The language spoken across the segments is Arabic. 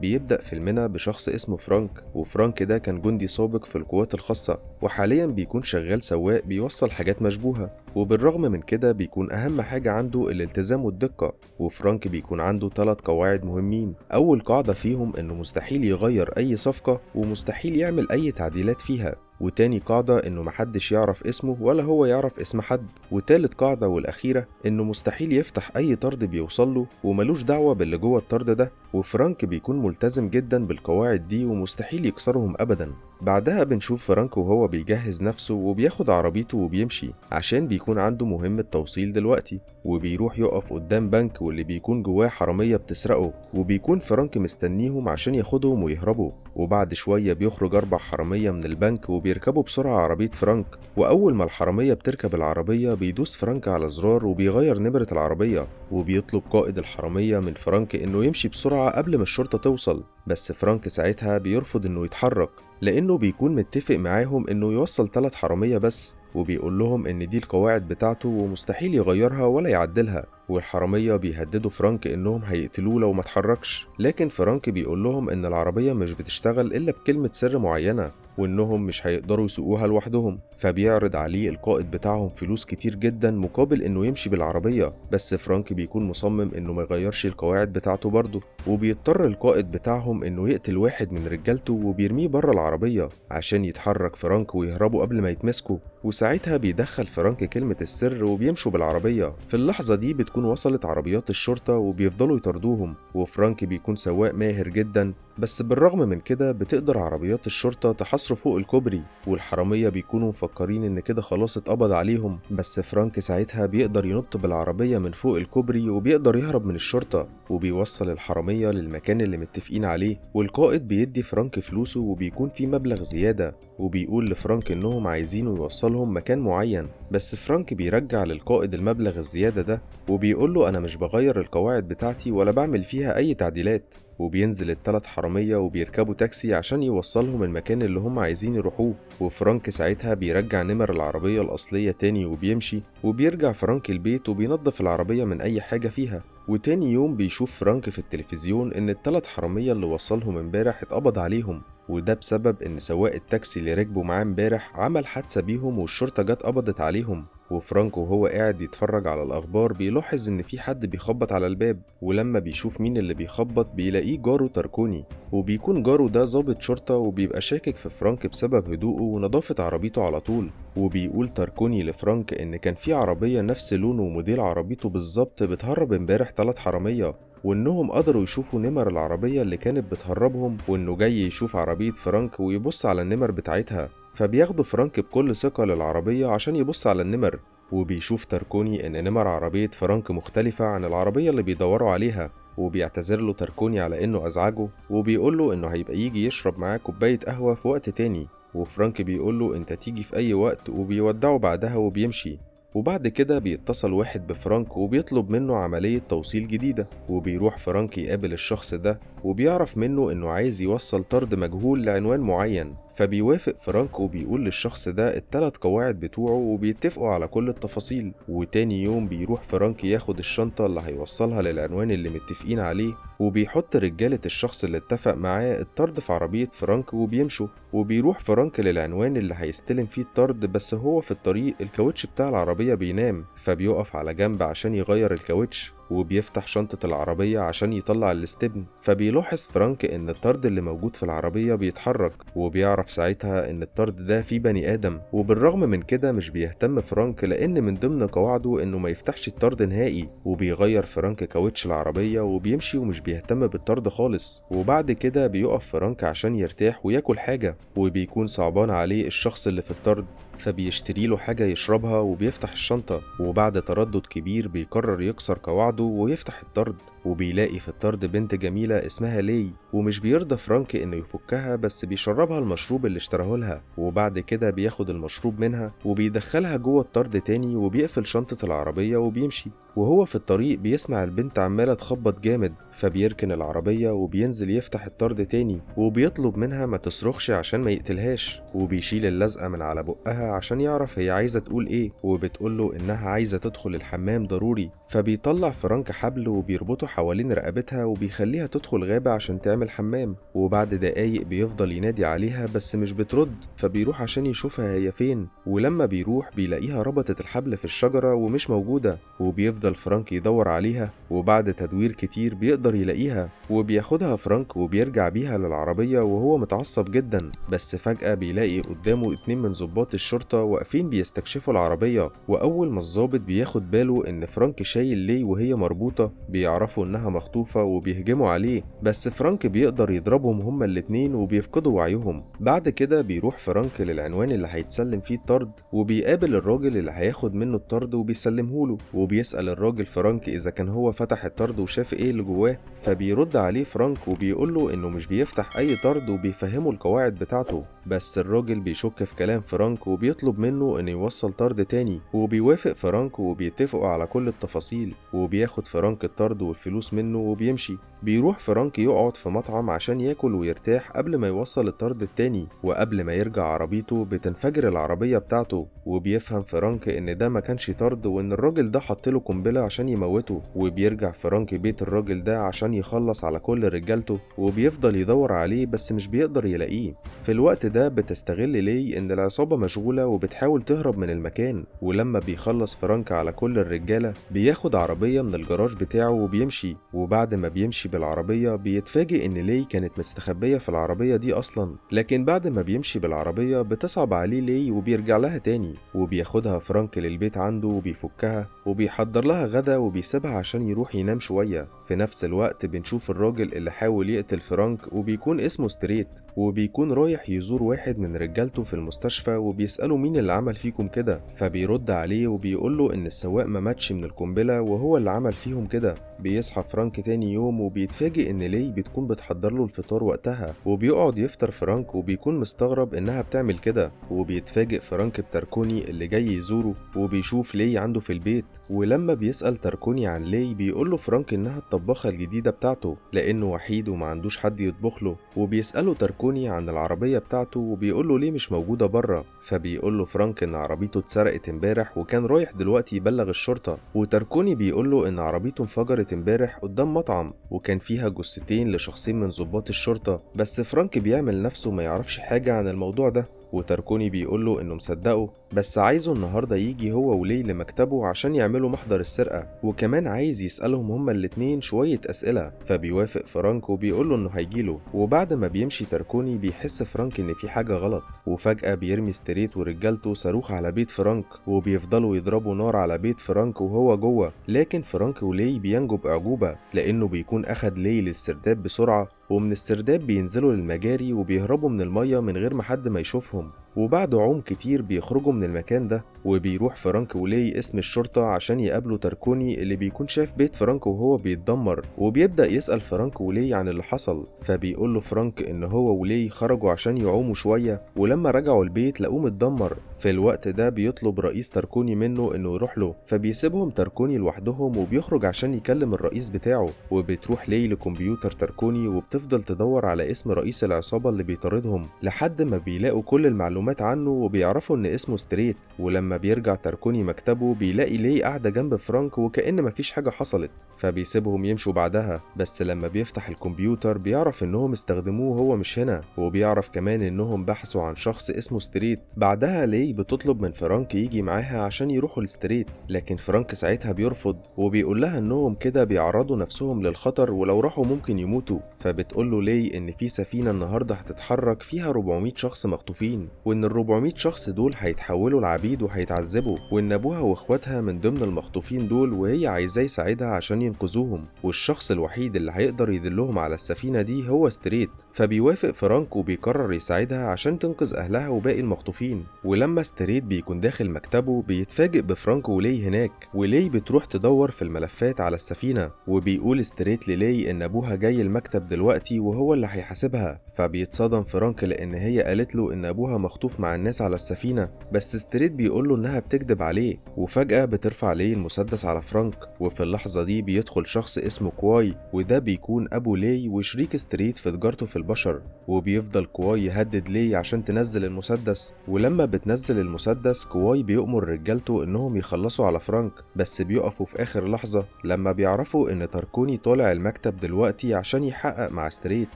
بيبدأ فيلمنا بشخص اسمه فرانك، وفرانك ده كان جندي سابق في القوات الخاصة، وحاليا بيكون شغال سواق بيوصل حاجات مشبوهة. وبالرغم من كده بيكون أهم حاجة عنده الالتزام والدقة. وفرانك بيكون عنده 3 قواعد مهمين. أول قاعدة فيهم إنه مستحيل يغير أي صفقة ومستحيل يعمل أي تعديلات فيها. وتاني قاعدة إنه محدش يعرف اسمه ولا هو يعرف اسم حد. وتالت قاعدة والأخيرة إنه مستحيل يفتح أي طرد بيوصله وملوش دعوة باللي جوه الطرد ده. وفرانك بيكون ملتزم جدا بالقواعد دي ومستحيل يكسرهم أبدا. بعدها بنشوف فرانك وهو بيجهز نفسه وبياخد عربيته وبيمشي عشان بيكون عنده مهمة توصيل دلوقتي. وبيروح يقف قدام بنك واللي بيكون جواه حرامية بتسرقه، وبيكون فرانك مستنيهم عشان ياخدهم ويهربوا. وبعد شوية بيخرج 4 حرامية من البنك وبيركبوا بسرعة عربية فرانك. وأول ما الحرامية بتركب العربية بيدوس فرانك على زرار وبيغير نمرة العربية. وبيطلب قائد الحرامية من فرانك إنه يمشي بسرعة قبل ما الشرطة توصل، بس فرانك ساعتها بيرفض إنه يتحرك لأنه بيكون متفق معاهم إنه يوصل 3 حرامية بس. وبيقول لهم إن دي القواعد بتاعته ومستحيل يغيرها ولا يعدلها. والحرامية بيهددوا فرانك إنهم هيقتلوه لو ما اتحركش، لكن فرانك بيقول لهم إن العربية مش بتشتغل إلا بكلمة سر معينة، وإنهم مش هيقدروا يسوقوها لوحدهم. فبيعرض عليه القائد بتاعهم فلوس كتير جدا مقابل إنه يمشي بالعربية، بس فرانك بيكون مصمم إنه ما يغيرش القواعد بتاعته برضه. وبيضطر القائد بتاعهم إنه يقتل واحد من رجالته وبيرميه بره العربية عشان يتحرك فرانك ويهربوا قبل ما يتمسكوا. وساعتها بيدخل فرانك كلمة السر وبيمشوا بالعربية. في اللحظة دي بتكون وصلت عربيات الشرطة وبيفضلوا يطاردوهم، وفرانك بيكون سواق ماهر جدا، بس بالرغم من كده بتقدر عربيات الشرطة تحاصره فوق الكوبري. والحرامية بيكونوا مفكرين ان كده خلاص اتقبض عليهم، بس فرانك ساعتها بيقدر ينط بالعربية من فوق الكوبري وبيقدر يهرب من الشرطة. وبيوصل الحرامية للمكان اللي متفقين عليه، والقائد بيدي فرانك فلوسه وبيكون في مبلغ زيادة. وبيقول لفرانك انهم عايزينه يوصلهم مكان معين، بس فرانك بيرجع للقائد المبلغ الزيادة ده وبيقول له انا مش بغير القواعد بتاعتي ولا بعمل فيها اي تعديلات. وبينزل ال3 حرامية وبيركبوا تاكسي عشان يوصلهم المكان اللي هم عايزين يروحوه. وفرانك ساعتها بيرجع نمر العربية الأصلية تاني وبيمشي. وبيرجع فرانك البيت وبينظف العربية من أي حاجة فيها. وتاني يوم بيشوف فرانك في التلفزيون إن ال3 حرامية اللي وصلهم امبارح اتقبض عليهم، وده بسبب إن سواق التاكسي اللي ركبوا معاه امبارح عمل حادثة بيهم والشرطة جت قبضت عليهم. وفرانك وهو قاعد يتفرج على الأخبار بيلاحظ إن في حد بيخبط على الباب، ولما بيشوف مين اللي بيخبط بيلاقيه جاره تاركوني. وبيكون جاره ده ضابط شرطة وبيبقى شاكك في فرانك بسبب هدوءه ونظافة عربيته على طول. وبيقول تاركوني لفرانك إن كان في عربية نفس لونه وموديل عربيته بالظبط بتهرب امبارح 3 حرامية، وإنهم قدروا يشوفوا نمر العربية اللي كانت بتهربهم، وإنه جاي يشوف عربية فرانك ويبص على النمر بتاعتها. فبياخدوا فرانك بكل ثقة للعربية عشان يبص على النمر. وبيشوف تاركوني إن نمر عربية فرانك مختلفة عن العربية اللي بيدوروا عليها، وبيعتذر له تاركوني على إنه أزعجه، وبيقول له إنه هيبقى يجي يشرب معاه كوباية قهوة في وقت تاني. وفرانك بيقول له أنت تيجي في أي وقت، وبيودعه بعدها وبيمشي. وبعد كده بيتصل واحد بفرانك وبيطلب منه عملية توصيل جديدة، وبيروح فرانك يقابل الشخص ده وبيعرف منه إنه عايز يوصل طرد مجهول لعنوان معين. فبيوافق فرانك وبيقول للشخص ده ال3 قواعد بتوعه وبيتفقوا على كل التفاصيل. وتاني يوم بيروح فرانك ياخد الشنطة اللي هيوصلها للعنوان اللي متفقين عليه، وبيحط رجالة الشخص اللي اتفق معاه الطرد في عربية فرانك وبيمشوا. وبيروح فرانك للعنوان اللي هيستلم فيه الطرد، بس هو في الطريق الكاوتش بتاع العربية بينام، فبيقف على جنب عشان يغير الكاوتش. وبيفتح شنطة العربية عشان يطلع الاستبن، فبيلاحظ فرانك إن الطرد اللي موجود في العربية بيتحرك، وبيعرف ساعتها إن الطرد ده فيه بني آدم. وبالرغم من كده مش بيهتم فرانك، لأن من ضمن قواعده إنه ما يفتحش الطرد نهائي. وبيغير فرانك كاوتش العربية وبيمشي ومش بيهتم بالطرد خالص. وبعد كده بيقف فرانك عشان يرتاح وياكل حاجة، وبيكون صعبان عليه الشخص اللي في الطرد، فبيشتري له حاجة يشربها وبيفتح الشنطة. وبعد تردد كبير بيقرر يكسر قواعده ويفتح الطرد، وبيلاقي في الطرد بنت جميلة اسمها لي، ومش بيرضى فرانك انه يفكها، بس بيشربها المشروب اللي اشتراه لها. وبعد كده بياخد المشروب منها وبيدخلها جوه الطرد تاني وبيقفل شنطة العربية وبيمشي. وهو في الطريق بيسمع البنت عمالة تخبط جامد، فبيركن العربية وبينزل يفتح الطرد تاني وبيطلب منها ما تصرخش عشان ما يقتلهاش. وبيشيل اللزقة من على بقها عشان يعرف هي عايزة تقول ايه، وبتقوله انها عايزة تدخل الحمام ضروري. فبيطلع فرانك حبل وبيربطه حوالين رقبتها وبيخليها تدخل غابة عشان تعمل حمام، وبعد دقايق بيفضل ينادي عليها بس مش بترد، فبيروح عشان يشوفها هي فين، ولما بيروح بيلاقيها ربطت الحبل في الشجرة ومش موجودة، وبيفضل فرانك يدور عليها، وبعد تدوير كتير بيقدر يلاقيها، وبياخدها فرانك وبيرجع بيها للعربية وهو متعصب جدا. بس فجأة بيلاقي قدامه 2 من ضباط الشرطة واقفين بيستكشفوا العربية، وأول ما الضابط بياخد باله إن فرانك شايل لي وهي مربوطة بيعرفوا إنها مخطوفة وبيهجموا عليه، بس فرانك بيقدر يضربهم هما الاتنين وبيفقدوا وعيهم. بعد كده بيروح فرانك للعنوان اللي هيتسلم فيه الطرد، وبيقابل الراجل اللي هياخد منه الطرد وبيسلمهوله، وبيسأل الراجل فرانك إذا كان هو فتح الطرد وشاف إيه اللي جواه، فبيرد عليه فرانك وبيقوله إنه مش بيفتح أي طرد وبيفهمه القواعد بتاعته. بس الراجل بيشك في كلام فرانك وبيطلب منه إنه يوصل طرد تاني، وبيوافق فرانك وبيتفقوا على كل التفاصيل، وبياخد فرانك الطرد والفلوس منه وبيمشي. بيروح فرانك يقعد في مطعم عشان ياكل ويرتاح قبل ما يوصل الطرد التاني، وقبل ما يرجع عربيته بتنفجر العربية بتاعته، وبيفهم فرانك إن ده ما كانش طرد وإن الراجل ده حطله قنبلة عشان يموته. وبيرجع فرانك بيت الراجل ده عشان يخلص على كل رجالته، وبيفضل يدور عليه بس مش بيقدر يلاقيه. في الوقت ده بتستغل لي إن العصابة مشغولة وبتحاول تهرب من المكان، ولما بيخلص فرانك على كل الرجالة بياخد عربية من الجراج بتاعه وبيمشي. وبعد ما بيمشي بالعربية بيتفاجئ إن لي كانت مستخبية في العربية دي أصلا، لكن بعد ما بيمشي بالعربية بتصعب عليه لي وبيرجع لها تاني، وبياخدها فرانك للبيت عنده وبيفكها وبيحضر لها غدا وبيسيبها عشان يروح ينام شوية. في نفس الوقت بنشوف الراجل اللي حاول يقتل فرانك وبيكون اسمه ستريت، وبيكون رايح يزور واحد من رجالته في المستشفى وبيسأله مين اللي عمل فيكم كده، فبيرد عليه وبيقوله إن السواق ما ماتش من القنبلة وهو اللي عمل فيهم كده. بيصحى فرانك تاني يوم وبيتفاجئ إن لي بتكون بتحضر له الفطار وقتها، وبيقعد يفطر فرانك وبيكون مستغرب إنها بتعمل كده. وبيتفاجئ فرانك بتركوني اللي جاي يزوره وبيشوف لي عنده في البيت، ولما بيسأل تركوني عن لي بيقوله فرانك إنها الطباخة الجديدة بتاعته لأنه وحيد وما عندوش حد يطبخ له. وبيسأله تركوني عن العربية بتاعته وبيقوله ليه مش موجودة بره، فبيقوله فرانك إن عربيته اتسرقت امبارح وكان رايح دلوقتي يبلغ الشرطة. وتركوني بيقوله إن عربيته انفجرت امبارح قدام مطعم وكان فيها جثتين لشخصين من ضباط الشرطة، بس فرانك بيعمل نفسه ما يعرفش حاجة عن الموضوع ده. وتركوني بيقوله إنه مصدقه بس عايزه النهارده يجي هو ولي لمكتبه عشان يعملوا محضر السرقة، وكمان عايز يسألهم هما الاتنين شوية أسئلة. فبيوافق فرانك وبيقوله إنه هيجيله. وبعد ما بيمشي تركوني بيحس فرانك إن في حاجة غلط، وفجأة بيرمي ستريت ورجالته صاروخ على بيت فرانك وبيفضلوا يضربوا نار على بيت فرانك وهو جوه، لكن فرانك ولي بينجوا بأعجوبة لأنه بيكون أخد لي للسرداب بسرعة، ومن السرداب بينزلوا للمجاري وبيهربوا من المية من غير ما حد ما يشوفهم. وبعد عوم كتير بيخرجوا من المكان ده، وبيروح فرانك ولي اسم الشرطة عشان يقابلوا تركوني اللي بيكون شاف بيت فرانك وهو بيتدمر، وبيبدأ يسأل فرانك ولي عن اللي حصل. فبيقول له فرانك إن هو ولي خرجوا عشان يعوموا شوية ولما رجعوا البيت لقوه متدمر. في الوقت ده بيطلب رئيس تركوني منه إنه يروح له، فبيسيبهم تركوني لوحدهم وبيخرج عشان يكلم الرئيس بتاعه. وبتروح لي لكمبيوتر تركوني وبتفضل تدور على اسم رئيس العصابة اللي بيطاردهم لحد ما بيلاقوا كل المعلومات عنه وبيعرفوا إن اسمه ستريت. ولما بيرجع تركوني مكتبه بيلاقي لي قاعدة جنب فرانك وكأن مفيش حاجة حصلت، فبيسيبهم يمشوا بعدها. بس لما بيفتح الكمبيوتر بيعرف إنهم استخدموه وهو مش هنا، وبيعرف كمان إنهم بحثوا عن شخص اسمه ستريت. بعدها لي بتطلب من فرانك يجي معاها عشان يروحوا لستريت، لكن فرانك ساعتها بيرفض وبيقول لها إنهم كده بيعرضوا نفسهم للخطر ولو راحوا ممكن يموتوا. فبتقول له لي إن في سفينة النهاردة هتتحرك فيها 400 شخص مخطوفين، وإن ال 400 شخص دول هيتحولوا لعبيد وهيتعذبوا، وإن أبوها وإخواتها من ضمن المخطوفين دول وهي عايزاه يساعدها عشان ينقذوهم، والشخص الوحيد اللي هيقدر يدلهم على السفينة دي هو ستريت. فبيوافق فرانك وبيقرر يساعدها عشان تنقذ أهلها وباقي المخطوفين. ولما ستريت بيكون داخل مكتبه بيتفاجئ بفرانك ولي هناك، ولي بتروح تدور في الملفات على السفينة، وبيقول ستريت للي إن أبوها جاي المكتب دلوقتي وهو اللي هيحاسبها. فبيتصدم فرانك لأن هي قالت له إن أبوها مخطوف مخطوف مع الناس على السفينة، بس ستريت بيقوله إنها بتكذب عليه. وفجأة بترفع لي المسدس على فرانك، وفي اللحظة دي بيدخل شخص اسمه كواي، وده بيكون أبو لي وشريك ستريت في تجارته في البشر. وبيفضل كواي يهدد لي عشان تنزل المسدس، ولما بتنزل المسدس كواي بيؤمر رجالته إنهم يخلصوا على فرانك، بس بيقفوا في آخر لحظة لما بيعرفوا إن تاركوني طالع المكتب دلوقتي عشان يحقق مع ستريت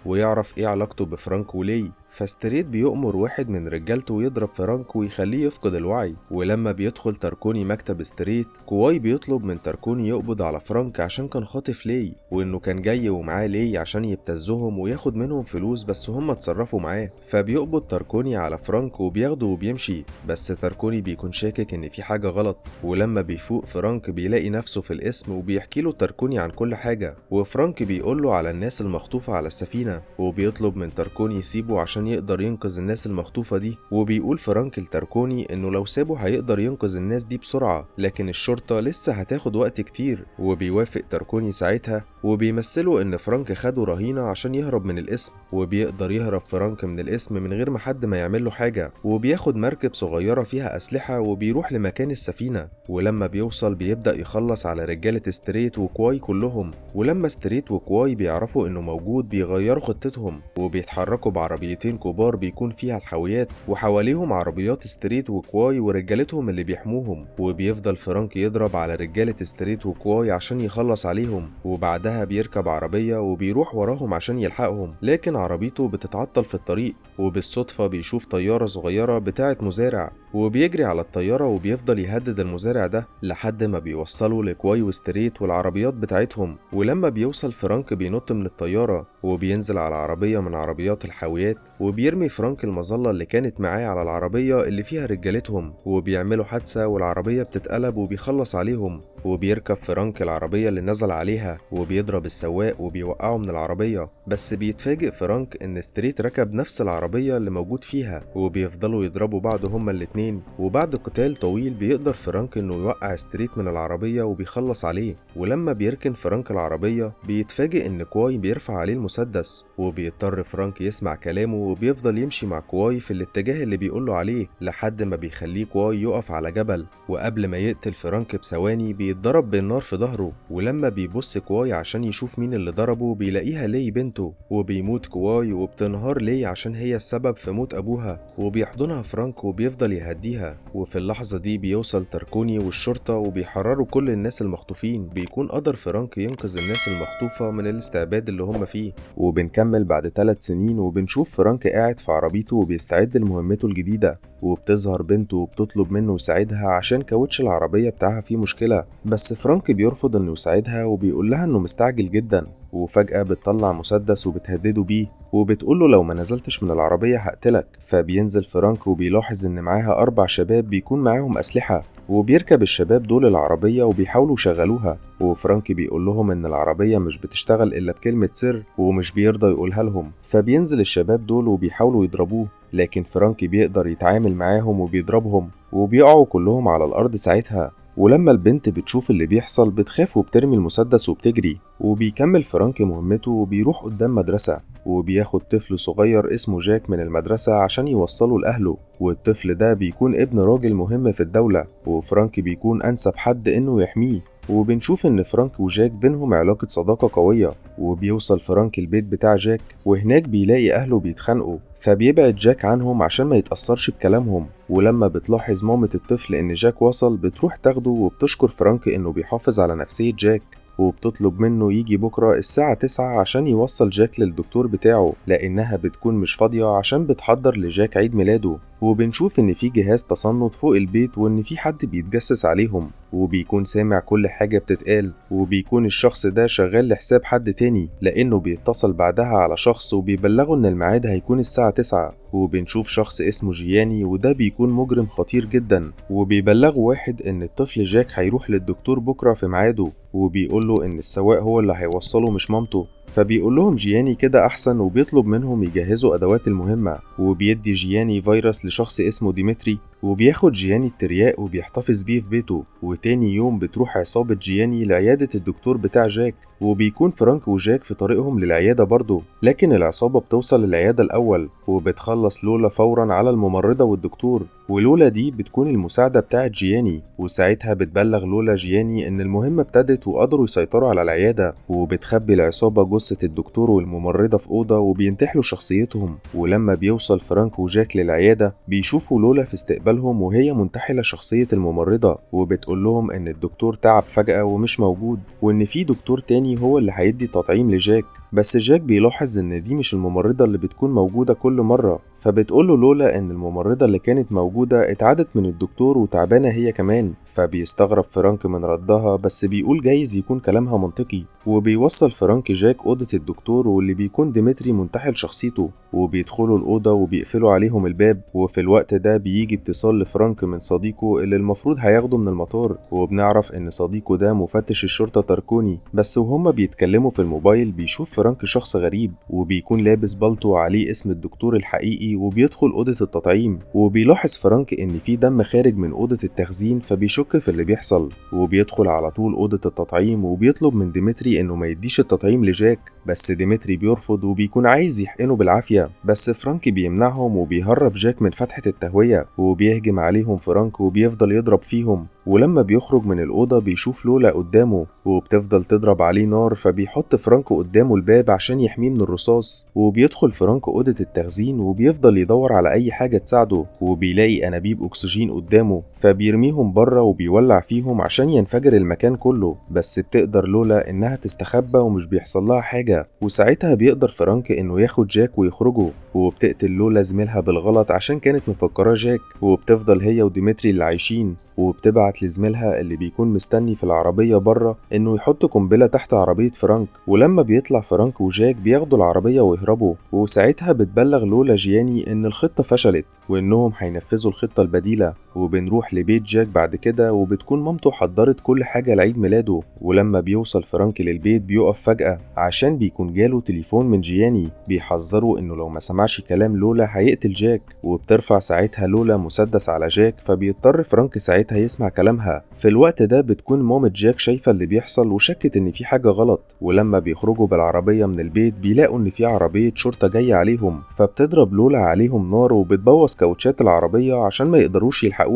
ويعرف إيه علاقته بفرانك ولي. فستريت بيؤمر واحد من رجالته يضرب فرانك ويخليه يفقد الوعي. ولما بيدخل تاركوني مكتب ستريت، كواي بيطلب من تاركوني يقبض على فرانك عشان كان خاطف لي، وانه كان جاي ومعاه لي عشان يبتزهم وياخد منهم فلوس، بس هم اتصرفوا معاه. فبيقبض تاركوني على فرانك وبياخده وبيمشي، بس تاركوني بيكون شاكك ان في حاجة غلط. ولما بيفوق فرانك بيلاقي نفسه في القسم، وبيحكي له تاركوني عن كل حاجة. وفرانك بيقول له على الناس المخطوفة على السفينة، وبيطلب من تاركوني يسيبه عشان يقدر ينقذ الناس المخطوفة دي. وبيقول فرانك لتاركوني انه لو سابه هيقدر ينقذ الناس دي بسرعة، لكن الشرطة لسه هتاخد وقت كتير. وبيوافق تاركوني ساعتها، وبيمثلوا ان فرانك خده رهينة عشان يهرب من القسم. وبيقدر يهرب فرانك من القسم من غير ما حد ما يعمل له حاجة، وبياخد مركب صغيرة فيها أسلحة وبيروح لمكان السفينة. ولما بيوصل بيبدأ يخلص على رجالة ستريت وكواي كلهم. ولما ستريت وكواي بيعرفوا انه موجود بيغيروا خطتهم، وبيتحركوا بعربيتين كبار بيكون فيها الحاويات، وحواليهم عربيات ستريت وكواي ورجالتهم اللي بيحموهم. وبيفضل فرانك يضرب على رجالة ستريت وكواي عشان يخلص عليهم، وبعدها بيركب عربية وبيروح وراهم عشان يلحقهم، لكن عربيته بتتعطل في الطريق. وبالصدفة بيشوف طيارة صغيرة بتاعت مزارع، وبيجري على الطيارة وبيفضل يهدد المزارع ده لحد ما بيوصلوا لكواي وستريت والعربيات بتاعتهم. ولما بيوصل فرانك بينط من الطيارة وبينزل على عربية من عربيات الحاويات، وبيرمي فرانك المظلة اللي كانت معاه على العربية اللي فيها رجالتهم، وبيعملوا حادثة والعربية بتتقلب وبيخلص عليهم. وبيركب فرانك العربية اللي نزل عليها وبيضرب السواق وبيوقعه من العربية، بس بيتفاجئ فرانك ان ستريت ركب نفس العربية اللي موجود فيها، وبيفضلوا يضربوا بعض هما الاتنين. وبعد قتال طويل بيقدر فرانك انه يوقع ستريت من العربية وبيخلص عليه. ولما بيركن فرانك العربية بيتفاجئ ان كواي بيرفع عليه المسدس، وبيضطر فرانك يسمع كلامه وبيفضل يمشي مع كواي في الاتجاه اللي بيقوله عليه لحد ما بيخليه كواي يقف على جبل. وقبل ما يقتل فرانك بثواني بيتضرب بالنار في ظهره. ولما بيبص كواي عشان يشوف مين اللي ضربه بيلاقيها لي بنته، وبيموت كواي وبتنهار لي عشان هي السبب في موت ابوها. وبيحضنها فرانك وبيفضل يهديها. وفي اللحظة دي بيوصل تاركوني والشرطة وبيحرروا كل الناس المخطوفين. بيكون قدر فرانك ينقذ الناس المخطوفة من الاستعباد اللي هم فيه. وبنكمل بعد 3 سنين وبنشوف فرانك قاعد في عربيته وبيستعد لمهمته الجديدة، وبتظهر بنته وبتطلب منه يساعدها عشان كاوتش العربية بتاعها فيه مشكلة، بس فرانك بيرفض انه يساعدها وبيقول لها انه مستعجل جدا. وفجأة بتطلع مسدس وبتهدده بيه، وبتقوله لو ما نزلتش من العربية هقتلك. فبينزل فرانك وبيلاحظ ان معاها 4 شباب بيكون معاهم أسلحة، وبيركب الشباب دول العربية وبيحاولوا يشغلوها. وفرانك بيقول لهم ان العربية مش بتشتغل الا بكلمة سر، ومش بيرضى يقولها لهم. فبينزل الشباب دول وبيحاولوا يضربوه، لكن فرانك بيقدر يتعامل معاهم وبيضربهم، وبيقعوا كلهم على الأرض ساعتها. ولما البنت بتشوف اللي بيحصل بتخاف وبترمي المسدس وبتجري. وبيكمل فرانك مهمته وبيروح قدام مدرسة، وبياخد طفل صغير اسمه جاك من المدرسة عشان يوصله لأهله. والطفل ده بيكون ابن راجل مهم في الدولة، وفرانك بيكون أنسب حد إنه يحميه. وبنشوف إن فرانك وجاك بينهم علاقة صداقة قوية. وبيوصل فرانك البيت بتاع جاك، وهناك بيلاقي أهله بيتخانقوا، فبيبعد جاك عنهم عشان ما يتأثرش بكلامهم. ولما بتلاحظ مامة الطفل إن جاك وصل بتروح تاخده، وبتشكر فرانك إنه بيحافظ على نفسية جاك، وبتطلب منه يجي بكرة الساعة 9 عشان يوصل جاك للدكتور بتاعه، لأنها بتكون مش فاضية عشان بتحضر لجاك عيد ميلاده. وبنشوف إن في جهاز تصنت فوق البيت، وإن في حد بيتجسس عليهم، وبيكون سامع كل حاجة بتتقال. وبيكون الشخص ده شغال لحساب حد تاني، لأنه بيتصل بعدها على شخص وبيبلغه إن الميعاد هيكون الساعة 9. وبنشوف شخص اسمه جياني، وده بيكون مجرم خطير جدا، وبيبلغه واحد إن الطفل جاك هيروح للدكتور بكرة في ميعاده، وبيقوله إن السواق هو اللي هيوصله مش مامته. فبيقول لهم جياني كده أحسن، وبيطلب منهم يجهزوا أدوات المهمة. وبيدي جياني فيروس لشخص اسمه ديمتري، وبياخد جياني الترياق وبيحتفظ بيه في بيته. وتاني يوم بتروح عصابة جياني لعيادة الدكتور بتاع جاك، وبيكون فرانك وجاك في طريقهم للعيادة برضه، لكن العصابة بتوصل للعيادة الأول وبتخلص لولا فورا على الممرضة والدكتور. ولولا دي بتكون المساعدة بتاعت جياني، وساعتها بتبلغ لولا جياني إن المهمة ابتدت وقدروا يسيطروا على العيادة. وبتخبي العصابة جثة الدكتور والممرضة في أوضة وبينتحلوا شخصيتهم. ولما بيوصل فرانك وجاك للعيادة بيشوفوا لولا في استقبالهم وهي منتحلة شخصية الممرضة، وبتقول لهم إن الدكتور تعب فجأة ومش موجود، وإن في دكتور تاني هو اللي هيدي تطعيم لجاك. بس جاك بيلاحظ إن دي مش الممرضة اللي بتكون موجودة كل مرة، فبتقوله لولا إن الممرضة اللي كانت موجودة اتعدت من الدكتور وتعبانة هي كمان. فبيستغرب فرانك من ردها، بس بيقول جايز يكون كلامها منطقي. وبيوصل فرانك جاك أوضة الدكتور واللي بيكون ديمتري منتحل شخصيته، وبيدخلوا الأوضة وبيقفلوا عليهم الباب. وفي الوقت ده بيجي اتصال لفرانك من صديقه اللي المفروض هياخده من المطار، وبنعرف إن صديقه ده مفتش الشرطة تاركوني. بس وهما بيتكلموا في الموبايل بيشوف فرانك شخص غريب وبيكون لابس بالطو عليه اسم الدكتور الحقيقي، وبيدخل أوضة التطعيم. وبيلاحظ فرانك إن في دم خارج من أوضة التخزين، فبيشك في اللي بيحصل وبيدخل على طول أوضة التطعيم وبيطلب من ديمتري إنه ما يديش التطعيم لجاك. بس ديمتري بيرفض وبيكون عايز يحقنه بالعافية، بس فرانك بيمنعهم وبيهرب جاك من فتحة التهوية وبيهجم عليهم فرانك وبيفضل يضرب فيهم. ولما بيخرج من الأوضة بيشوف لولا قدامه وبتفضل تضرب عليه نار، فبيحط فرانك قدامه الباب عشان يحميه من الرصاص. وبيدخل فرانك أوضة التخزين وبيفضل يدور على أي حاجة تساعده، وبيلاقي أنابيب أكسجين قدامه فبيرميهم بره وبيولع فيهم عشان ينفجر المكان كله. بس بتقدر لولا إنها تستخبى ومش بيحصل لها حاجة، وساعتها بيقدر فرانك إنه ياخد جاك ويخرجوا. وبتقتل لولا زميلها بالغلط عشان كانت مفكراه جاك، وبتفضل هي وديمتري اللي عايشين. وبتبعت لزميلها اللي بيكون مستني في العربية بره إنه يحط قنبلة تحت عربية فرانك. ولما بيطلع فرانك وجاك بياخدوا العربية ويهربوا. وساعتها بتبلغ لولا جياني إن الخطة فشلت وإنهم هينفذوا الخطة البديلة. وبنروح لبيت جاك بعد كده وبتكون مامته حضرت كل حاجة لعيد ميلاده. ولما بيوصل فرانك للبيت بيقف فجأة عشان بيكون جاله تليفون من جياني بيحذره إنه لو ما سمعش كلام لولا هيقتل جاك. وبترفع ساعتها لولا مسدس على جاك، فبيضطر فرانك ساعتها يسمع كلامها. في الوقت ده بتكون مامة جاك شايفة اللي بيحصل وشكت إن في حاجة غلط. ولما بيخرجوا بالعربية من البيت بيلاقوا إن في عربية شرطة جاية عليهم، فبتضرب لولا عليهم نار وبتبوظ كاوتشات العربية عشان ما يقدروش يلحقوها.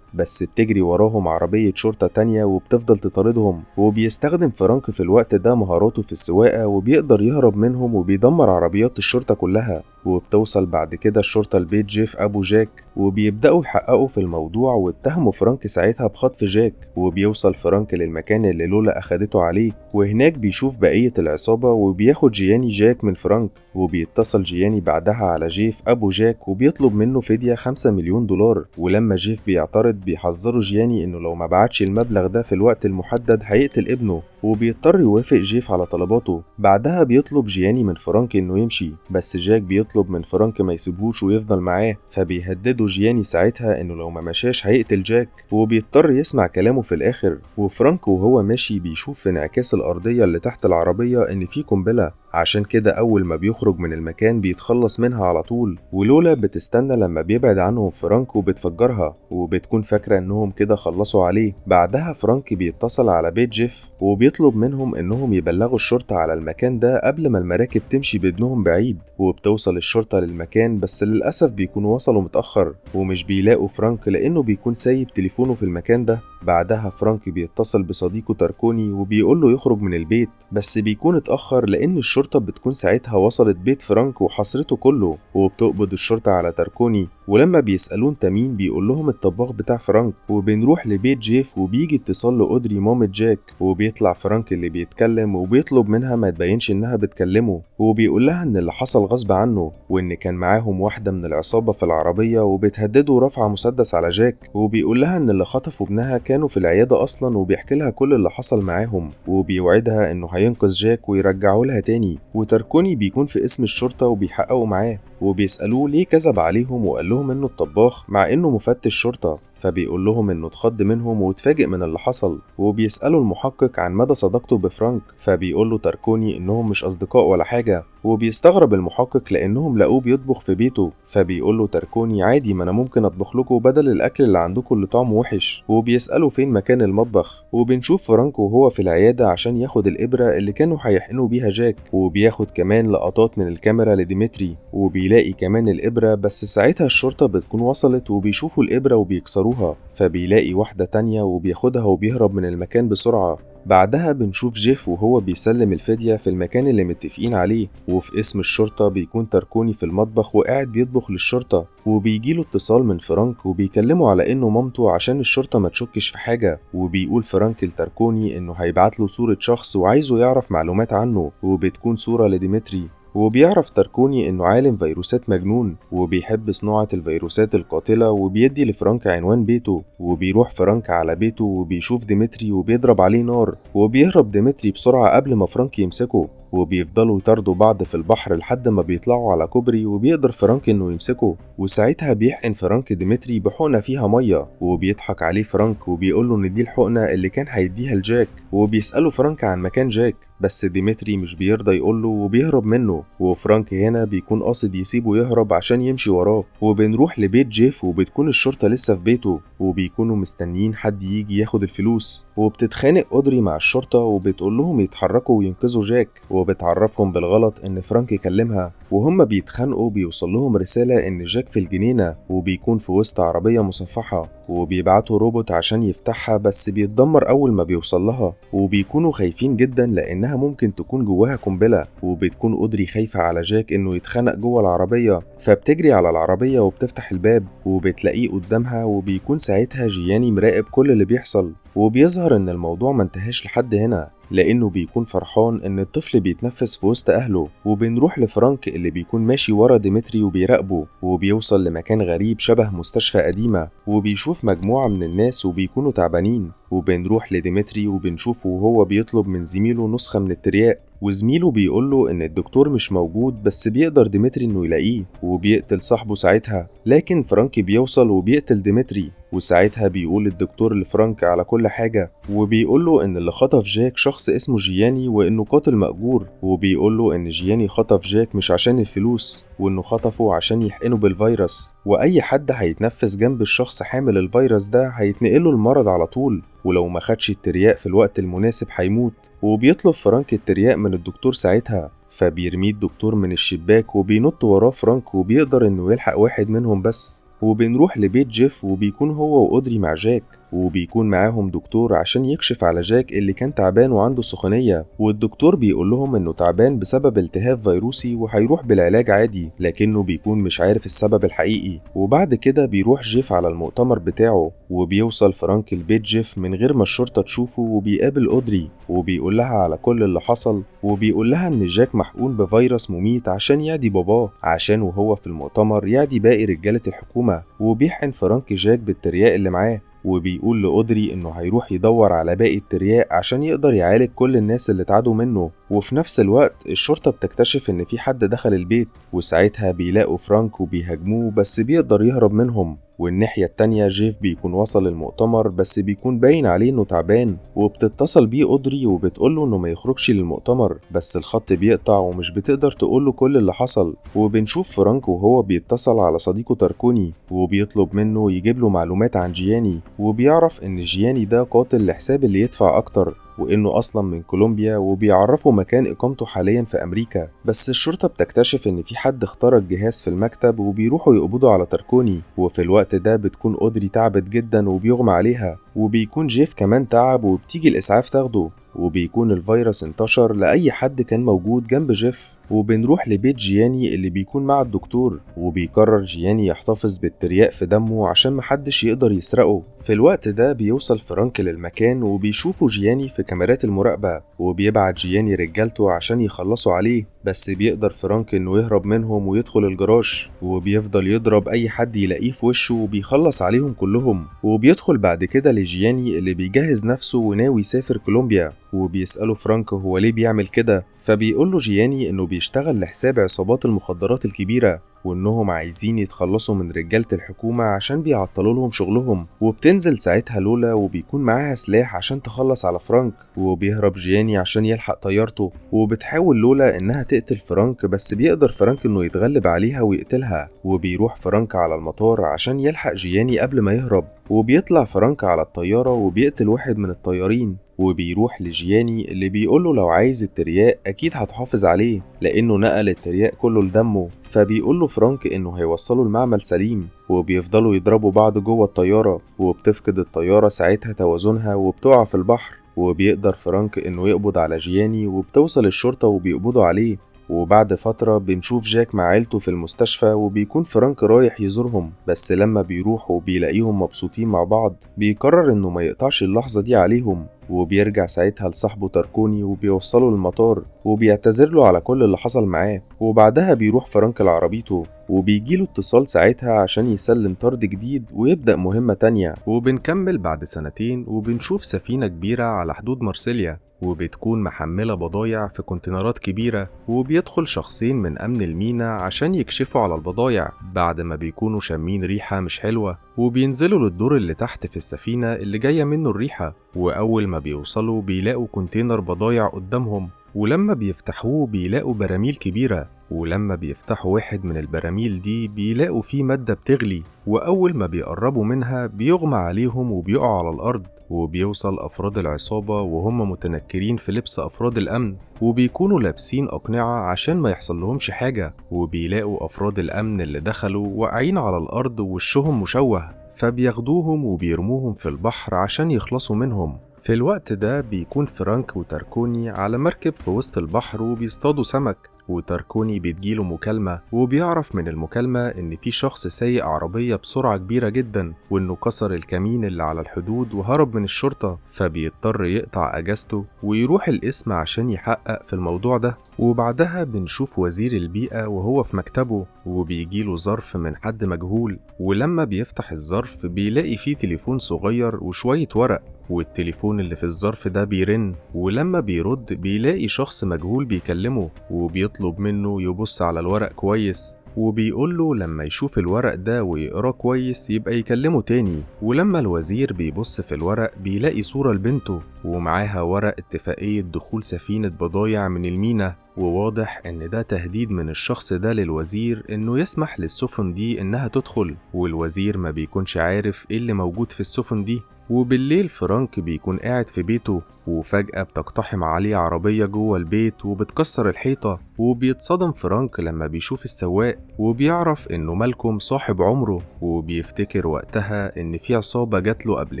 بس بتجري وراهم عربية شرطة تانية وبتفضل تطاردهم. وبيستخدم فرانك في الوقت ده مهاراته في السواقة وبيقدر يهرب منهم وبيدمر عربيات الشرطة كلها. وبتوصل بعد كده الشرطة لبيت جيف أبو جاك وبيبدأوا يحققوا في الموضوع واتهموا فرانك ساعتها بخطف جاك. وبيوصل فرانك للمكان اللي لولا أخدته عليه، وهناك بيشوف بقية العصابة وبياخد جياني جاك من فرانك. وبيتصل جياني بعدها على جيف أبو جاك وبيطلب منه فدية 5 مليون دولار. ولما جيف بيعترض بيحذره جياني إنه لو ما بعتش المبلغ ده في الوقت المحدد هيقتل ابنه، وبيضطر يوافق جيف على طلباته. بعدها بيطلب جياني من فرانك إنه يمشي، بس جاك بيطلب من فرانك ما يسيبهوش ويفضل معاه، فبيهدده جياني ساعتها إنه لو ما مشاش هيقتل جاك، وبيضطر يسمع كلامه في الآخر. وفرانك وهو ماشي بيشوف في انعكاس الأرضية اللي تحت العربية إن في قنبلة، عشان كده أول ما بيخرج من المكان بيتخلص منها على طول. ولولا بتستنى لما بيبعد عنهم فرانك وبتفجرها، وبتكون فاكرة إنهم كده خلصوا عليه. بعدها فرانك بيتصل على بيت جيف وبيطلب منهم إنهم يبلغوا الشرطة على المكان ده قبل ما المراكب تمشي بابنهم بعيد. وبتوصل الشرطة للمكان، بس للأسف بيكونوا وصلوا متأخر ومش بيلاقوا فرانك لأنه بيكون سايب تليفونه في المكان ده. بعدها فرانك بيتصل بصديقه تاركوني وبيقول له يخرج من البيت، بس بيكون اتأخر لأن الشرطة بتكون ساعتها وصلت بيت فرانك وحصرته كله. وبتقبض الشرطة على تاركوني، ولما بيسألوه انت مين بيقول لهم الطباخ بتاع فرانك. وبنروح لبيت جيف وبيجي اتصال لأودري مامة جاك، وبيطلع فرانك اللي بيتكلم وبيطلب منها ما تبينش انها بتكلمه، وبيقول لها ان اللي حصل غصب عنه وان كان معاهم واحدة من العصابة في العربية وبتهدده رفع مسدس على جاك. وبيقول لها ان اللي خطفوا ابنها كانوا في العيادة اصلا، وبيحكي لها كل اللي حصل معاهم، وبيوعدها انه هينقذ جاك ويرجعه لها تاني. وتاركوني بيكون في اسم الشرطة وبيحققوا معاه، وبيسألوه ليه كذب عليهم وقال لهم انه الطباخ مع انه مفتش شرطة. فبيقول لهم إنه اتخض منهم واتفاجئ من اللي حصل، وبيسألوا المحقق عن مدى صداقته بفرانك، فبيقول له تاركوني إنهم مش أصدقاء ولا حاجة، وبيستغرب المحقق لأنهم لقوه بيطبخ في بيته، فبيقول له تاركوني عادي، ما أنا ممكن أطبخ لكم بدل الأكل اللي عندكم اللي طعمه وحش، وبيسألوا فين مكان المطبخ. وبنشوف فرانك وهو في العيادة عشان ياخد الإبرة اللي كانوا هيحقنوا بيها جاك، وبياخد كمان لقطات من الكاميرا لديمتري، وبيلاقي كمان الإبرة، بس ساعتها الشرطة بتكون وصلت وبيشوفوا الإبرة وبيكسروها، فبيلاقي واحدة تانية وبياخدها وبيهرب من المكان بسرعة. بعدها بنشوف جيف وهو بيسلم الفدية في المكان اللي متفقين عليه، وفي اسم الشرطة بيكون تاركوني في المطبخ وقاعد بيطبخ للشرطة، وبيجيله اتصال من فرانك وبيكلمه على انه مامته عشان الشرطة ما تشكش في حاجة، وبيقول فرانك لتاركوني انه هيبعت له صورة شخص وعايزه يعرف معلومات عنه، وبتكون صورة لديمتري. وبيعرف تاركوني انه عالم فيروسات مجنون وبيحب صناعة الفيروسات القاتلة، وبيدي لفرانك عنوان بيته، وبيروح فرانك على بيته وبيشوف ديمتري وبيضرب عليه نار، وبيهرب ديمتري بسرعة قبل ما فرانك يمسكه، وبيفضلوا يطاردوا بعض في البحر لحد ما بيطلعوا على كوبري وبيقدر فرانك انه يمسكه، وساعتها بيحقن فرانك ديمتري بحقنة فيها مية، وبيضحك عليه فرانك وبيقوله ان دي الحقنة اللي كان هيديها لجاك، وبيسأله فرانك عن مكان جاك، بس ديمتري مش بيرضى يقوله وبيهرب منه، وفرانك هنا بيكون قاصد يسيبه يهرب عشان يمشي وراه. وبنروح لبيت جيف وبتكون الشرطة لسه في بيته وبيكونوا مستنيين حد يجي ياخد الفلوس، وبتتخانق أودري مع الشرطة وبتقول لهم يتحركوا وينقذوا جاك، وبتعرفهم بالغلط ان فرانك كلمها، وهم بيتخانقوا بيوصل لهم رسالة ان جاك في الجنينة وبيكون في وسط عربية مصفحة، وبيبعتوا روبوت عشان يفتحها بس بيتدمر اول ما بيوصل لها، وبيكونوا خايفين جدا لانها ممكن تكون جواها قنبلة، وبتكون أودري خايفة على جاك انه يتخنق جوه العربية، فبتجري على العربية وبتفتح الباب وبتلاقيه قدامها، وبيكون ساعتها جياني مراقب كل اللي بيحصل، وبيظهر ان الموضوع منتهاش لحد هنا لانه بيكون فرحان ان الطفل بيتنفس في وسط اهله. وبنروح لفرانك اللي بيكون ماشي ورا ديمتري وبيراقبه، وبيوصل لمكان غريب شبه مستشفى قديمة وبيشوف مجموعة من الناس وبيكونوا تعبانين، وبنروح لديمتري وبنشوفه وهو بيطلب من زميله نسخة من الترياق، وزميله بيقوله ان الدكتور مش موجود بس بيقدر ديمتري انه يلاقيه، وبيقتل صاحبه ساعتها، لكن فرانك بيوصل وبيقتل ديمتري، وساعتها بيقول الدكتور لفرانك على كل حاجة، وبيقوله ان اللي خطف جاك شخص اسمه جياني وانه قاتل مأجور، وبيقوله ان جياني خطف جاك مش عشان الفلوس، وانه خطفه عشان يحقنه بالفيروس، واي حد هيتنفس جنب الشخص حامل الفيروس ده هيتنقله المرض على طول، ولو ما خدش الترياق في الوقت المناسب هيموت. وبيطلب فرانك الترياق من الدكتور ساعتها، فبيرميه الدكتور من الشباك وبينط وراه فرانك وبيقدر انه يلحق واحد منهم بس. وبنروح لبيت جيف وبيكون هو وأودري مع جاك، وبيكون معاهم دكتور عشان يكشف على جاك اللي كان تعبان وعنده سخونية، والدكتور بيقول لهم انه تعبان بسبب التهاب فيروسي وهيروح بالعلاج عادي، لكنه بيكون مش عارف السبب الحقيقي. وبعد كده بيروح جيف على المؤتمر بتاعه، وبيوصل فرانك البيت جيف من غير ما الشرطة تشوفه، وبيقابل أودري وبيقول لها على كل اللي حصل، وبيقول لها ان جاك محقون بفيروس مميت عشان يعدي باباه، عشان وهو في المؤتمر يعدي باقي رجالة الحكومة، وبيحقن فرانك جاك بالترياق اللي معاه، وبيقول لأودري انه هيروح يدور على باقي الترياق عشان يقدر يعالج كل الناس اللي اتعادوا منه. وفي نفس الوقت الشرطة بتكتشف ان في حد دخل البيت، وساعتها بيلاقوا فرانك وبيهاجموه بس بيقدر يهرب منهم. والناحية التانية جيف بيكون وصل المؤتمر بس بيكون باين عليه انه تعبان، وبتتصل بيه أودري وبتقوله انه ما يخرجش للمؤتمر، بس الخط بيقطع ومش بتقدر تقوله كل اللي حصل. وبنشوف فرانك وهو بيتصل على صديقه تاركوني وبيطلب منه يجيب له معلومات عن جياني، وبيعرف ان جياني ده قاتل لحساب اللي يدفع اكتر، وانه اصلا من كولومبيا، وبيعرفوا مكان اقامته حاليا في امريكا. بس الشرطة بتكتشف ان في حد اخترق جهاز في المكتب وبيروحوا يقبضوا على تاركوني، وفي الوقت ده بتكون أودري تعبت جدا وبيغمى عليها، وبيكون جيف كمان تعب وبتيجي الاسعاف تاخده، وبيكون الفيروس انتشر لأي حد كان موجود جنب جيف. وبنروح لبيت جياني اللي بيكون مع الدكتور، وبيقرر جياني يحتفظ بالترياق في دمه عشان محدش يقدر يسرقه. في الوقت ده بيوصل فرانك للمكان وبيشوفوا جياني في كاميرات المراقبة، وبيبعت جياني رجالته عشان يخلصوا عليه، بس بيقدر فرانك انه يهرب منهم ويدخل الجراج، وبيفضل يضرب اي حد يلاقيه في وشه وبيخلص عليهم كلهم. وبيدخل بعد كده لجياني اللي بيجهز نفسه وناوي يسافر كولومبيا، وبيسأله فرانك هو ليه بيعمل كده، فبيقول له جياني انه بيشتغل لحساب عصابات المخدرات الكبيرة، وإنهم عايزين يتخلصوا من رجالة الحكومة عشان بيعطلوا لهم شغلهم. وبتنزل ساعتها لولا وبيكون معاها سلاح عشان تخلص على فرانك، وبيهرب جياني عشان يلحق طيارته. وبتحاول لولا إنها تقتل فرانك، بس بيقدر فرانك إنه يتغلب عليها ويقتلها. وبيروح فرانك على المطار عشان يلحق جياني قبل ما يهرب. وبيطلع فرانك على الطيارة وبيقتل واحد من الطيارين، وبيروح لجياني اللي بيقوله لو عايز الترياق أكيد هتحافظ عليه لأنه نقل الترياق كله لدمه. فبيقوله فرانك إنه هيوصله المعمل سليم. وبيفضلوا يضربوا بعض جوه الطيارة، وبتفقد الطيارة ساعتها توازنها وبتقع في البحر. وبيقدر فرانك إنه يقبض على جياني، وبتوصل الشرطة وبيقبضوا عليه. وبعد فترة بنشوف جاك مع عيلته في المستشفى، وبيكون فرانك رايح يزورهم، بس لما بيروح وبيلاقيهم مبسوطين مع بعض بيقرر انه ما يقطعش اللحظة دي عليهم. وبيرجع ساعتها لصاحبه تاركوني وبيوصله المطار، وبيعتذر له على كل اللي حصل معاه. وبعدها بيروح فرانك لعربيته، وبيجيله اتصال ساعتها عشان يسلم طرد جديد ويبدأ مهمة تانية. وبنكمل بعد سنتين وبنشوف سفينة كبيرة على حدود مارسيليا، وبتكون محملة بضايع في كونتينرات كبيرة. وبيدخل شخصين من أمن المينا عشان يكشفوا على البضايع بعد ما بيكونوا شامين ريحة مش حلوة. وبينزلوا للدور اللي تحت في السفينة اللي جاية منه الريحة، وأول ما بيوصلوا بيلاقوا كونتينر بضايع قدامهم. ولما بيفتحوه بيلاقوا براميل كبيرة، ولما بيفتحوا واحد من البراميل دي بيلاقوا فيه مادة بتغلي. وأول ما بيقربوا منها بيغمى عليهم وبيقعوا على الأرض. وبيوصل أفراد العصابة وهم متنكرين في لبس أفراد الأمن، وبيكونوا لابسين أقنعة عشان ما يحصل لهمش حاجة. وبيلاقوا أفراد الأمن اللي دخلوا واقعين على الأرض ووشهم مشوه، فبياخدوهم وبيرموهم في البحر عشان يخلصوا منهم. في الوقت ده بيكون فرانك وتاركوني على مركب في وسط البحر وبيصطادوا سمك. وتاركوني بتجيله مكالمة، وبيعرف من المكالمة إن في شخص سايق عربية بسرعة كبيرة جدا، وإنه كسر الكمين اللي على الحدود وهرب من الشرطة. فبيضطر يقطع أجازته ويروح القسم عشان يحقق في الموضوع ده. وبعدها بنشوف وزير البيئة وهو في مكتبه، وبيجيله ظرف من حد مجهول. ولما بيفتح الظرف بيلاقي فيه تليفون صغير وشوية ورق، والتليفون اللي في الظرف ده بيرن. ولما بيرد بيلاقي شخص مجهول بيكلمه، وبيطلب منه يبص على الورق كويس. وبيقوله لما يشوف الورق ده ويقراه كويس يبقى يكلمه تاني. ولما الوزير بيبص في الورق بيلاقي صورة لبنته، ومعاها ورق اتفاقية دخول سفينة بضايع من المينا. وواضح ان ده تهديد من الشخص ده للوزير انه يسمح للسفن دي انها تدخل، والوزير ما بيكونش عارف ايه اللي موجود في السفن دي. وبالليل فرانك بيكون قاعد في بيته، وفجأة بتقتحم عليه عربية جوه البيت وبتكسر الحيطة. وبيتصدم فرانك لما بيشوف السواق، وبيعرف انه مالكوم صاحب عمره. وبيفتكر وقتها ان في عصابة جاتله قبل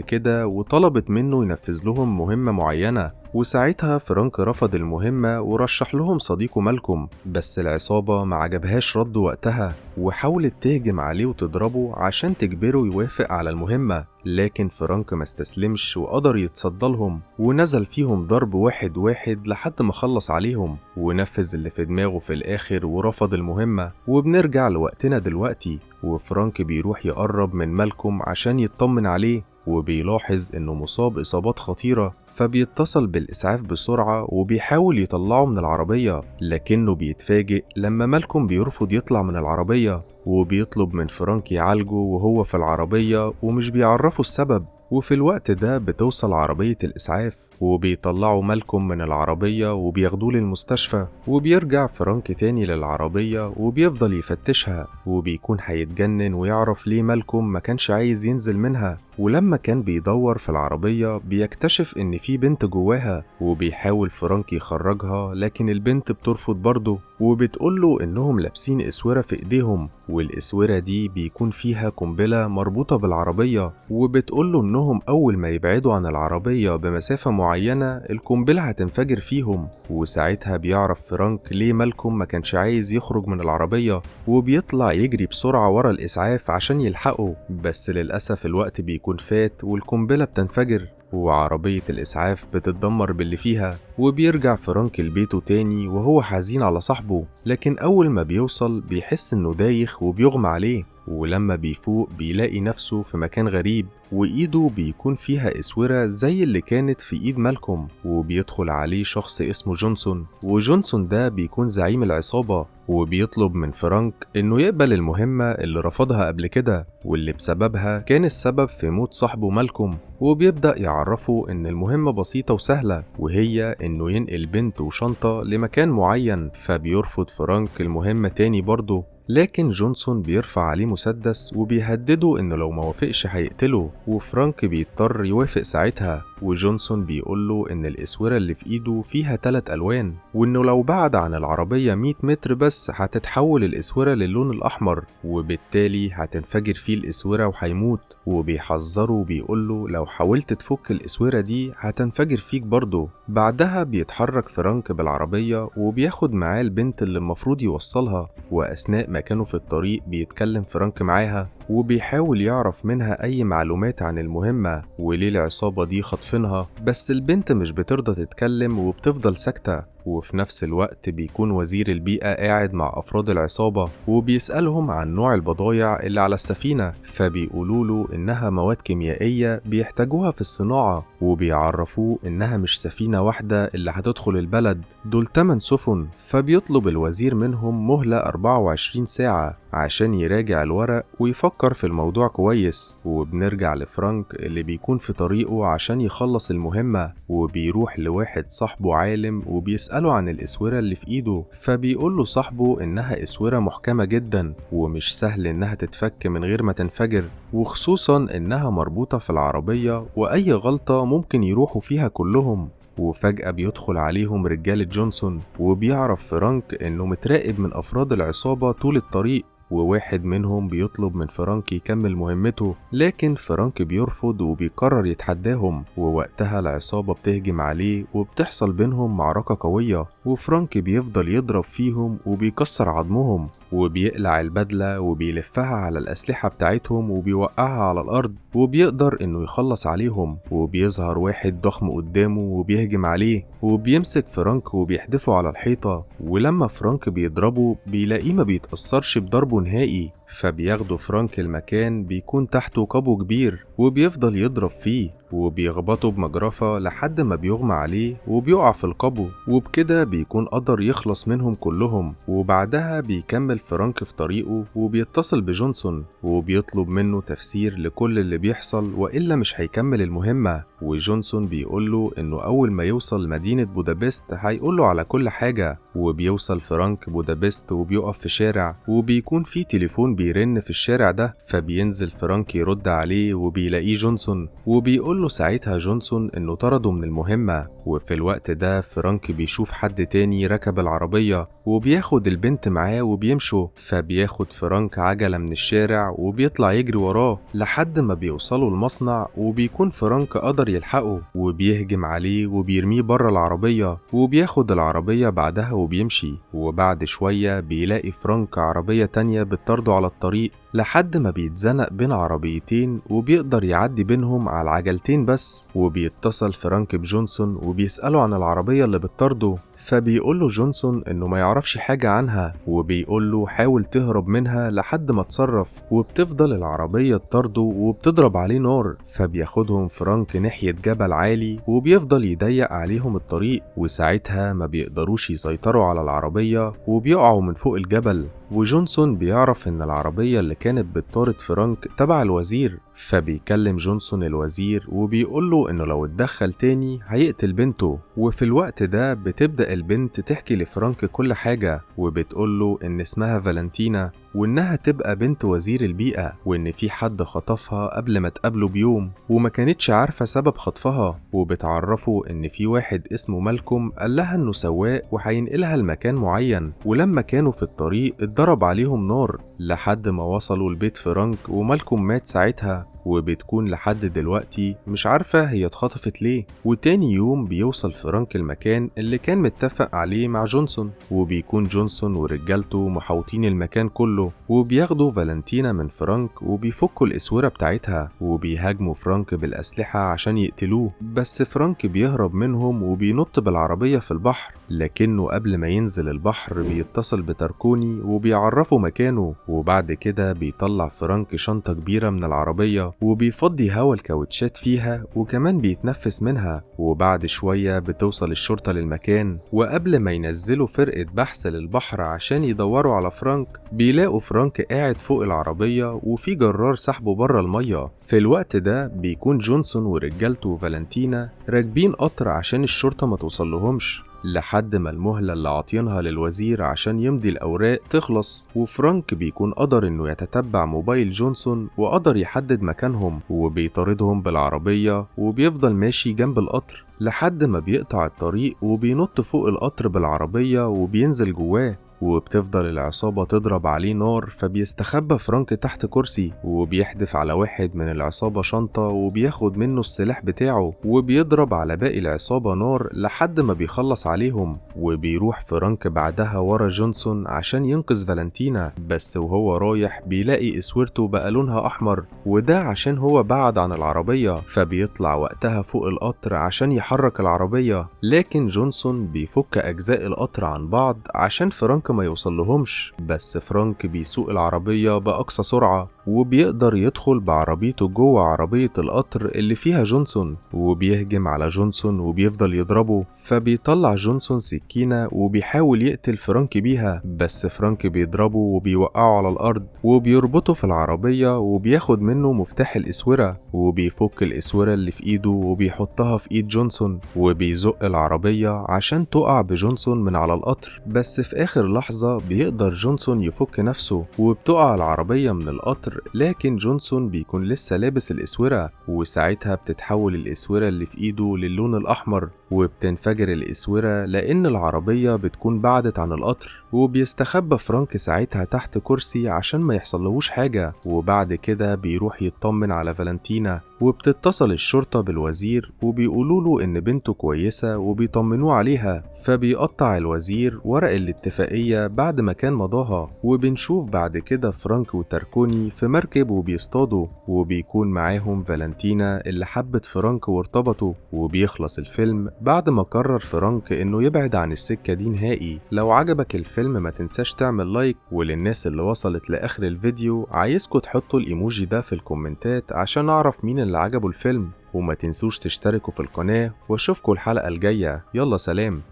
كده وطلبت منه ينفذ لهم مهمة معينة، وساعتها فرانك رفض المهمة ورشح لهم صديقه مالكوم. بس العصابة ما عجبهاش رده وقتها، وحاولت تهجم عليه وتضربه عشان تجبره يوافق على المهمة. لكن فرانك ما استسلمش وقدر يتصدى لهم، ونزل فيهم ضرب واحد واحد لحد ما خلص عليهم ونفذ اللي في دماغه في الآخر ورفض المهمة. وبنرجع لوقتنا دلوقتي، وفرانك بيروح يقرب من مالكوم عشان يطمن عليه، وبيلاحظ انه مصاب اصابات خطيرة. فبيتصل بالاسعاف بسرعة وبيحاول يطلعه من العربية، لكنه بيتفاجئ لما مالكوم بيرفض يطلع من العربية، وبيطلب من فرانك يعالجه وهو في العربية ومش بيعرفه السبب. وفي الوقت ده بتوصل عربية الإسعاف وبيطلعوا مالكوم من العربية وبياخدوه للمستشفى. وبيرجع فرانك تاني للعربية وبيفضل يفتشها، وبيكون هيتجنن ويعرف ليه مالكوم ما كانش عايز ينزل منها. ولما كان بيدور في العربية بيكتشف إن في بنت جواها، وبيحاول فرانك يخرجها لكن البنت بترفض برضه، وبتقوله إنهم لابسين إسورة في إيديهم، والإسورة دي بيكون فيها قنبلة مربوطة بالعربية. وبتقوله إنهم أول ما يبعدوا عن العربية بمسافة معينة القنبلة هتنفجر فيهم. وساعتها بيعرف فرانك ليه مالكوم ما كانش عايز يخرج من العربية، وبيطلع يجري بسرعة ورا الإسعاف عشان يلحقه. بس للأسف الوقت بيكون فات والقنبلة بتنفجر، وعربية الإسعاف بتتدمر باللي فيها. وبيرجع فرانك لبيته تاني وهو حزين على صاحبه، لكن أول ما بيوصل بيحس إنه دايخ وبيغمى عليه، ولما بيفوق بيلاقي نفسه في مكان غريب وإيده بيكون فيها إسورة زي اللي كانت في إيد مالكوم، وبيدخل عليه شخص اسمه جونسون، وجونسون ده بيكون زعيم العصابة، وبيطلب من فرانك إنه يقبل المهمة اللي رفضها قبل كده واللي بسببها كان السبب في موت صاحبه مالكوم، وبيبدأ يعرفه إن المهمة بسيطة وسهلة وهي إنه ينقل بنت وشنطة لمكان معين. فبيرفض فرانك المهمة تاني برضه، لكن جونسون بيرفع عليه مسدس وبيهدده إنه لو ما وافقش هيقتله، وفرانك بيضطر يوافق ساعتها، وجونسون بيقوله إن الإسورة اللي في إيده فيها 3 ألوان، وإنه لو بعد عن العربية 100 متر بس هتتحول الإسورة للون الأحمر، وبالتالي هتنفجر فيه الإسورة وهيموت، وبيحذره وبيقوله لو حاولت تفك الإسورة دي هتنفجر فيك برضه. بعدها بيتحرك فرانك بالعربية وبياخد معاه البنت اللي المفروض يوصلها، وأثناء ما كانوا في الطريق بيتكلم فرانك معاها وبيحاول يعرف منها أي معلومات عن المهمة وليه العصابة دي خاطفينها، بس البنت مش بترضى تتكلم وبتفضل ساكتة. وفي نفس الوقت بيكون وزير البيئة قاعد مع أفراد العصابة وبيسألهم عن نوع البضايع اللي على السفينة، فبيقولوله إنها مواد كيميائية بيحتاجوها في الصناعة، وبيعرفوه إنها مش سفينة واحدة اللي هتدخل البلد، دول 8 سفن. فبيطلب الوزير منهم مهلة 24 ساعة عشان يراجع الورق ويفكر في الموضوع كويس. وبنرجع لفرانك اللي بيكون في طريقه عشان يخلص المهمة، وبيروح لواحد صاحبه عالم وبيسأله عن الإسورة اللي في إيده، فبيقوله صاحبه إنها إسورة محكمة جدا ومش سهل إنها تتفك من غير ما تنفجر، وخصوصا إنها مربوطة في العربية وأي غلطة ممكن يروحوا فيها كلهم. وفجأة بيدخل عليهم رجالة جونسون، وبيعرف فرانك إنه متراقب من أفراد العصابة طول الطريق، وواحد منهم بيطلب من فرانك يكمل مهمته، لكن فرانك بيرفض وبيقرر يتحداهم، ووقتها العصابة بتهجم عليه وبتحصل بينهم معركة قوية، وفرانك بيفضل يضرب فيهم وبيكسر عظمهم، وبيقلع البدلة وبيلفها على الأسلحة بتاعتهم وبيوقعها على الأرض، وبيقدر إنه يخلص عليهم. وبيظهر واحد ضخم قدامه وبيهجم عليه وبيمسك فرانك وبيحدفه على الحيطة، ولما فرانك بيضربه بيلاقيه ما بيتأثرش بضربه نهائي، فبياخده فرانك المكان بيكون تحته قبو كبير وبيفضل يضرب فيه وبيخبطه بمجرفة لحد ما بيغمى عليه وبيقع في القبو، وبكده بيكون قدر يخلص منهم كلهم. وبعدها بيكمل فرانك في طريقه وبيتصل بجونسون وبيطلب منه تفسير لكل اللي بيحصل وإلا مش هيكمل المهمة، وجونسون بيقوله إنه أول ما يوصل مدينة بودابست هيقوله على كل حاجة. وبيوصل فرانك بودابست وبيقف في شارع وبيكون في تليفون بيرن في الشارع ده، فبينزل فرانك يرد عليه وبيلاقيه جونسون، وبيقوله ساعتها جونسون إنه طرده من المهمة. وفي الوقت ده فرانك بيشوف حد تاني ركب العربية وبياخد البنت معاه وبيمشوا، فبياخد فرانك عجلة من الشارع وبيطلع يجري وراه لحد ما بيوصلوا المصنع، وبيكون فرانك قدر يلحقه وبيهجم عليه وبيرميه بره العربية، وبياخد العربية بعدها وبيمشي. وبعد شوية بيلاقي فرانك عربية تانية بتطارده على الطريق لحد ما بيتزنق بين عربيتين وبيقدر يعدي بينهم على العجلتين بس، وبيتصل فرانك بجونسون وبيسأله عن العربية اللي بتطارده، فبيقوله جونسون انه ما يعرفش حاجة عنها، وبيقوله حاول تهرب منها لحد ما تصرف، وبتفضل العربية تطارده وبتضرب عليه نار، فبياخدهم فرانك ناحية جبل عالي وبيفضل يضيق عليهم الطريق، وساعتها ما بيقدروش يسيطروا على العربية وبيقعوا من فوق الجبل. وجونسون بيعرف ان العربية اللي كانت بتطارد فرانك تبع الوزير، فبيكلم جونسون الوزير وبيقوله انه لو اتدخل تاني هيقتل بنته. وفي الوقت ده بتبدأ البنت تحكي لفرانك كل حاجة، وبتقوله ان اسمها فالنتينا وانها تبقى بنت وزير البيئة، وان في حد خطفها قبل ما تقابله بيوم وما كانتش عارفة سبب خطفها، وبتعرفه ان في واحد اسمه مالكوم قال لها انه سواق وهينقلها لمكان معين، ولما كانوا في الطريق اتضرب عليهم نار لحد ما وصلوا لبيت فرانك ومالكوم مات ساعتها. وبتكون لحد دلوقتي مش عارفة هي اتخطفت ليه. وتاني يوم بيوصل فرانك المكان اللي كان متفق عليه مع جونسون، وبيكون جونسون ورجالته محاوطين المكان كله، وبياخدوا فالنتينا من فرانك وبيفكوا الأسورة بتاعتها وبيهاجموا فرانك بالأسلحة عشان يقتلوه. بس فرانك بيهرب منهم وبينط بالعربية في البحر، لكنه قبل ما ينزل البحر بيتصل بتاركوني وبيعرفه مكانه. وبعد كده بيطلع فرانك شنطة كبيرة من العربية وبيفضي هوا الكاوتشات فيها وكمان بيتنفس منها. وبعد شوية بتوصل الشرطة للمكان، وقبل ما ينزلوا فرقة بحث للبحر عشان يدوروا على فرانك بيلاقوا فرانك قاعد فوق العربية وفي جرار سحبه بره المية. في الوقت ده بيكون جونسون ورجالته وفالنتينا راكبين قطر عشان الشرطة ما توصلهمش، لحد ما المهلة اللي عاطينها للوزير عشان يمضي الأوراق تخلص. وفرانك بيكون قدر إنه يتتبع موبايل جونسون وقدر يحدد مكانهم، وبيطاردهم بالعربية وبيفضل ماشي جنب القطر لحد ما بيقطع الطريق وبينط فوق القطر بالعربية وبينزل جواه. وبتفضل العصابة تضرب عليه نار، فبيستخبى فرانك تحت كرسي وبيحدف على واحد من العصابة شنطة وبياخد منه السلاح بتاعه، وبيضرب على باقي العصابة نار لحد ما بيخلص عليهم. وبيروح فرانك بعدها ورا جونسون عشان ينقذ فالنتينا، بس وهو رايح بيلاقي اسورته بقى لونها احمر، وده عشان هو بعد عن العربية. فبيطلع وقتها فوق القطر عشان يحرك العربية، لكن جونسون بيفك اجزاء القطر عن بعض عشان فرانك ما يوصلهمش. بس فرانك بيسوق العربية بأقصى سرعة وبيقدر يدخل بعربيته جوه عربية القطر اللي فيها جونسون، وبيهجم على جونسون وبيفضل يضربه. فبيطلع جونسون سكينة وبيحاول يقتل فرانك بيها، بس فرانك بيضربه وبيوقعه على الأرض وبيربطه في العربية وبياخد منه مفتاح الإسورة، وبيفك الإسورة اللي في إيده وبيحطها في إيد جونسون وبيزق العربية عشان تقع بجونسون من على القطر. بس في آخر لحظة بيقدر جونسون يفك نفسه وبتقع العربية من القطر، لكن جونسون بيكون لسه لابس الإسورة، وساعتها بتتحول الإسورة اللي في إيده للون الأحمر وبتنفجر الإسورة لأن العربية بتكون بعدت عن القطر. وبيستخبى فرانك ساعتها تحت كرسي عشان ما يحصلهوش حاجة. وبعد كده بيروح يطمن على فالنتينا، وبتتصل الشرطة بالوزير وبيقولوله إن بنته كويسة وبيطمنوه عليها. فبيقطع الوزير ورق الاتفاقية بعد ما كان مضاها، وبنشوف بعد كده فرانك وتاركوني في مركب وبيصطادوا، وبيكون معاهم فالنتينا اللي حبت فرانك وارتبطوا. وبيخلص الفيلم بعد ما قرر فرانك إنه يبعد عن السكة دي نهائي. لو عجبك الفيلم ما تنساش تعمل لايك، وللناس اللي وصلت لآخر الفيديو عايزكم تحطوا الإيموجي ده في الكومنتات عشان أعرف مين اللي عجبه الفيلم. وما تنسوش تشتركوا في القناة، واشوفكوا الحلقة الجاية. يلا سلام.